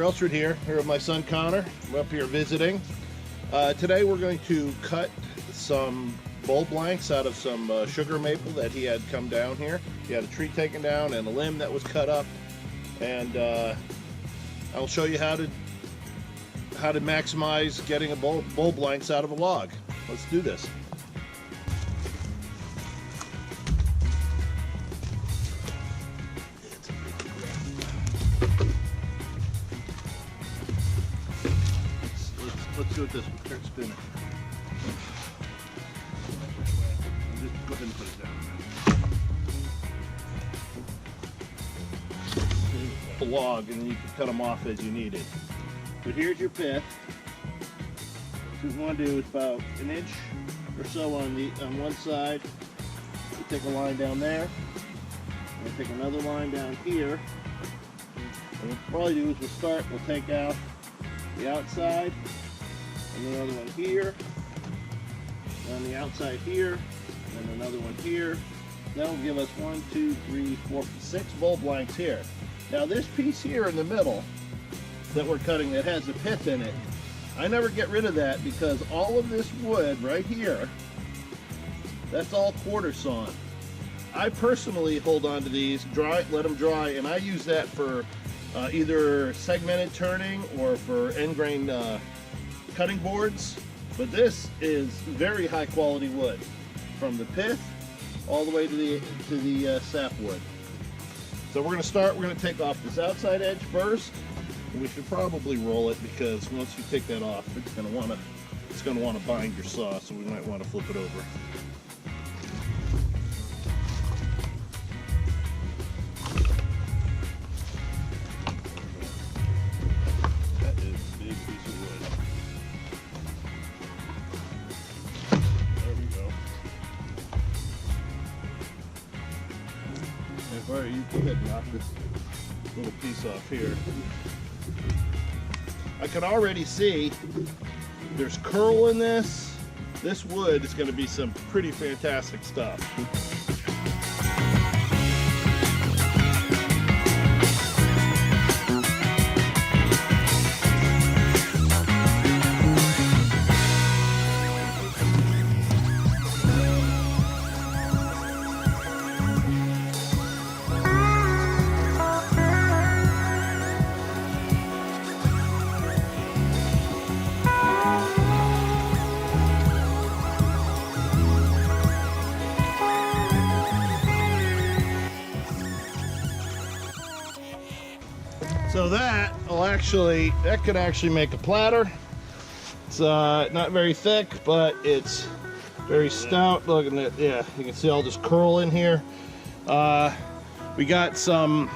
Brailsford here with my son Connor. I'm up here visiting. Today we're going to cut some bowl blanks out of some sugar maple that he had come down here. He had a tree taken down and a limb that was cut up, and I'll show you how to maximize getting a bowl blanks out of a log. Let's do this. Let's do it this way. Start spinning. Just go ahead and put it down. A log, and then you can cut them off as you need it. But here's your pith. What you want to do is about an inch or so on one side. You take a line down there, and take another line down here. And what we'll probably do is we'll take out the outside, and another one here, on the outside here, and another one here. That will give us 1, 2, 3, 4, 6 bowl blanks here. Now this piece here in the middle that we're cutting that has a pith in it, I never get rid of that because all of this wood right here, that's all quarter sawn. I personally hold on to these, let them dry, and I use that for either segmented turning or for end grain cutting boards. But this is very high quality wood, from the pith all the way to the sapwood. So we're going to take off this outside edge first. We should probably roll it because once you take that off, it's going to want to bind your saw, so we might want to flip it over. That is a big piece of wood. There we go. If I you go ahead and knock this little piece off here. I can already see there's curl in this. This wood is going to be some pretty fantastic stuff. So that could actually make a platter. It's not very thick, but it's very stout. Look at it, yeah, you can see all this curl in here. We got some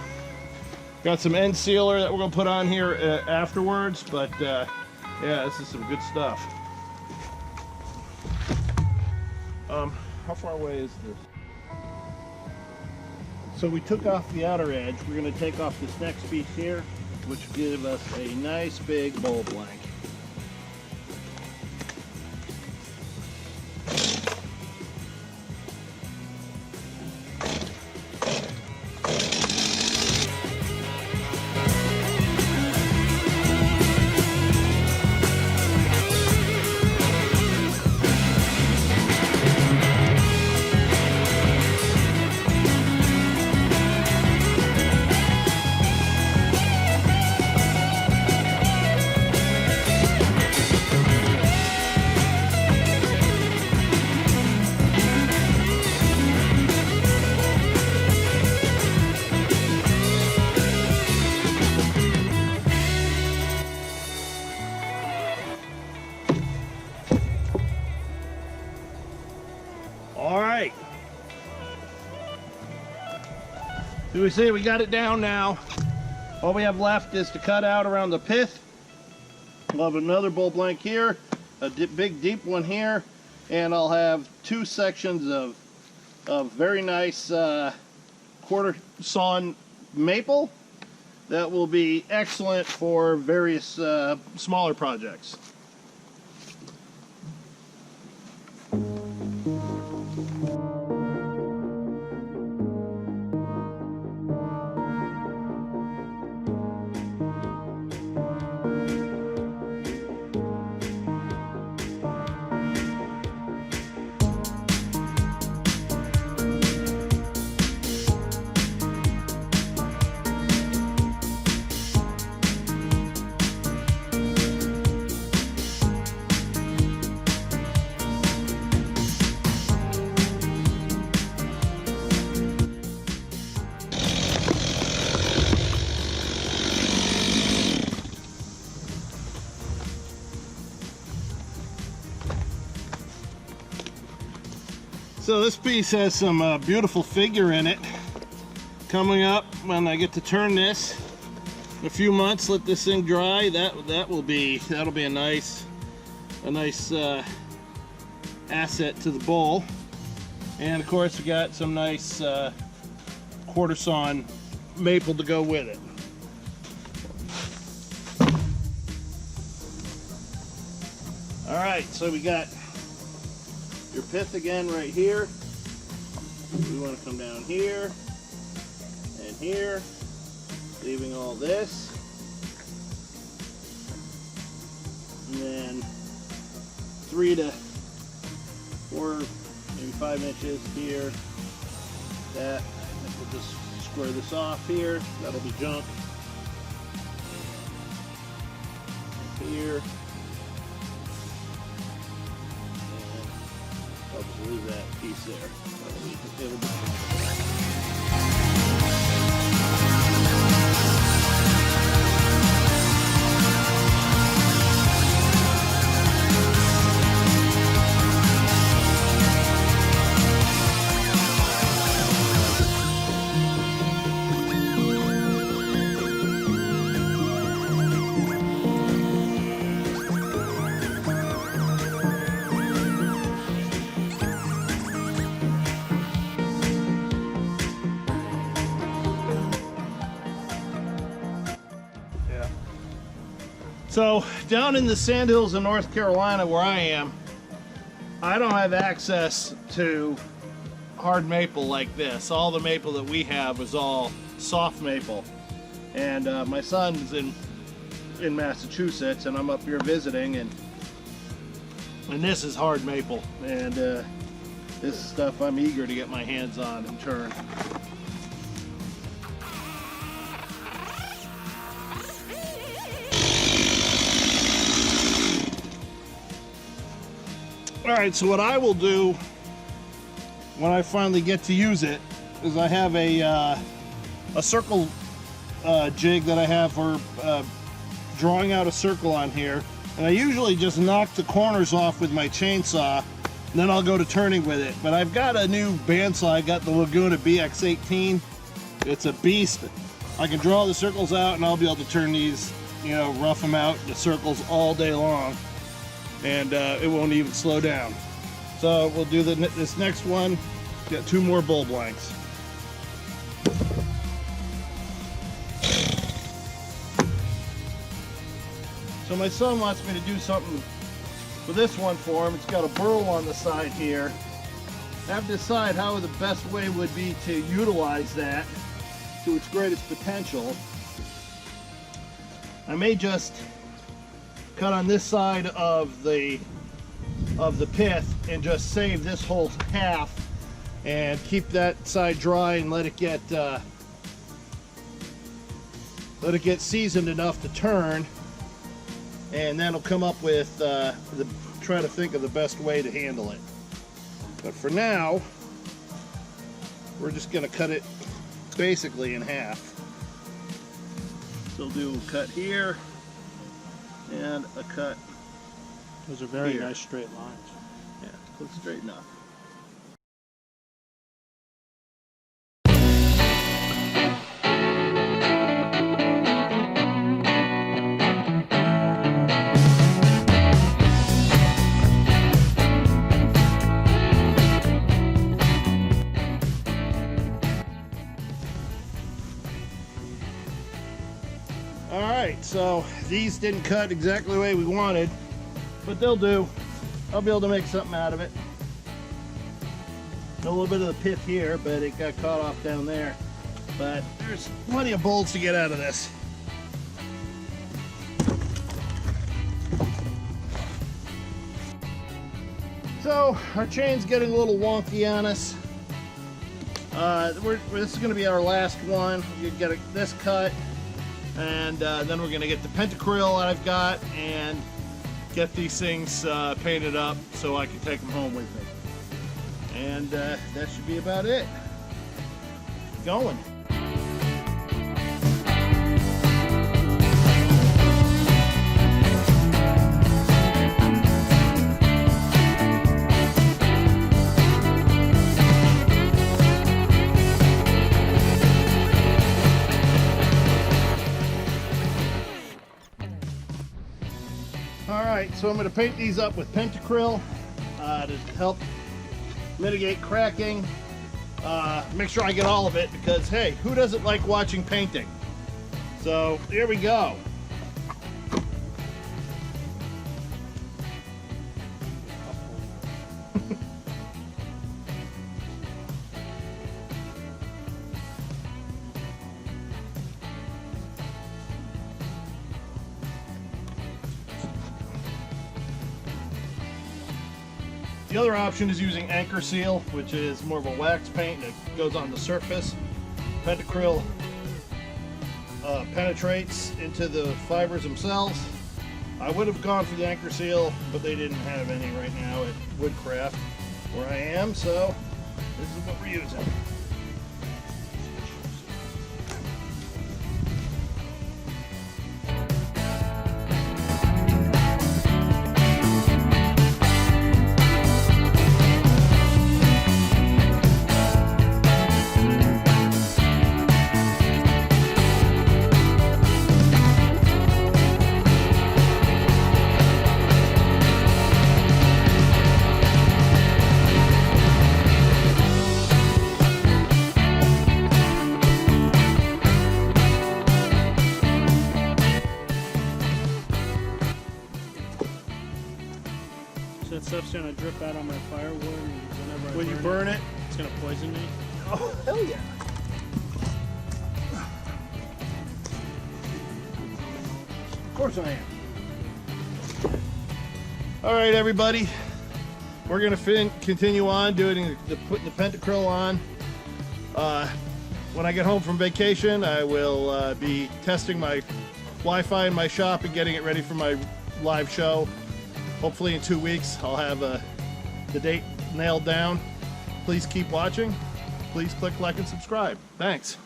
end sealer that we're gonna put on here afterwards, but yeah, this is some good stuff. How far away is this? So we took off the outer edge. We're going to take off this next piece here, which will give us a nice big bowl blank. All right. So we see we got it down now. All we have left is to cut out around the pith. We'll have another bowl blank here, a big deep one here, and I'll have 2 sections of very nice quarter sawn maple that will be excellent for various smaller projects. So this piece has some beautiful figure in it. Coming up when I get to turn this in a few months, let this thing dry. That'll be a nice asset to the bowl. And of course we got some nice quarter sawn maple to go with it. All right, so we got your pith again right here. We want to come down here and here, leaving all this. And then 3 to 4, maybe 5 inches here. That, we'll just square this off here. That'll be junk. Here. And I'll just leave that piece there. It'll be So down in the Sandhills of North Carolina where I am, I don't have access to hard maple like this. All the maple that we have is all soft maple. And my son's in Massachusetts and I'm up here visiting, and this is hard maple. And this is stuff I'm eager to get my hands on and turn. Alright, so what I will do when I finally get to use it is I have a circle jig that I have for drawing out a circle on here, and I usually just knock the corners off with my chainsaw, and then I'll go to turning with it. But I've got a new bandsaw. I got the Laguna BX18. It's a beast. I can draw the circles out and I'll be able to turn these, you know, rough them out, the circles all day long. And it won't even slow down. So we'll do this next one. Got 2 more bull blanks. So my son wants me to do something with this one for him. It's got a burl on the side here. I have to decide how the best way would be to utilize that to its greatest potential. I may just cut on this side of the pith and just save this whole half and keep that side dry and let it get seasoned enough to turn, and then I'll come up with try to think of the best way to handle it. But for now, we're just gonna cut it basically in half. So we'll do a cut here and a cut. Those are very here. nice straight lines. Yeah, let's straighten up. Alright, so these didn't cut exactly the way we wanted, but they'll do. I'll be able to make something out of it. A little bit of the pith here, but it got caught off down there. But there's plenty of bolts to get out of this. So our chain's getting a little wonky on us. This is going to be our last one. You get this cut, and then we're going to get the pentacryl I've got and get these things painted up so I can take them home with me. And that should be about it. Going. So I'm going to paint these up with pentacryl to help mitigate cracking. Make sure I get all of it because, hey, who doesn't like watching painting? So here we go. The other option is using anchor seal, which is more of a wax paint that goes on the surface. Pentacryl penetrates into the fibers themselves. I would have gone for the anchor seal, but they didn't have any right now at Woodcraft where I am, so this is what we're using. So that stuff's gonna drip out on my firewood, and whenever When you burn it, it's gonna poison me. oh hell yeah! Of course I am. All right, everybody, we're gonna continue on putting the pentacryl on. When I get home from vacation, I will be testing my Wi-Fi in my shop and getting it ready for my live show. Hopefully in 2 weeks, I'll have the date nailed down. Please keep watching. Please click like and subscribe. Thanks.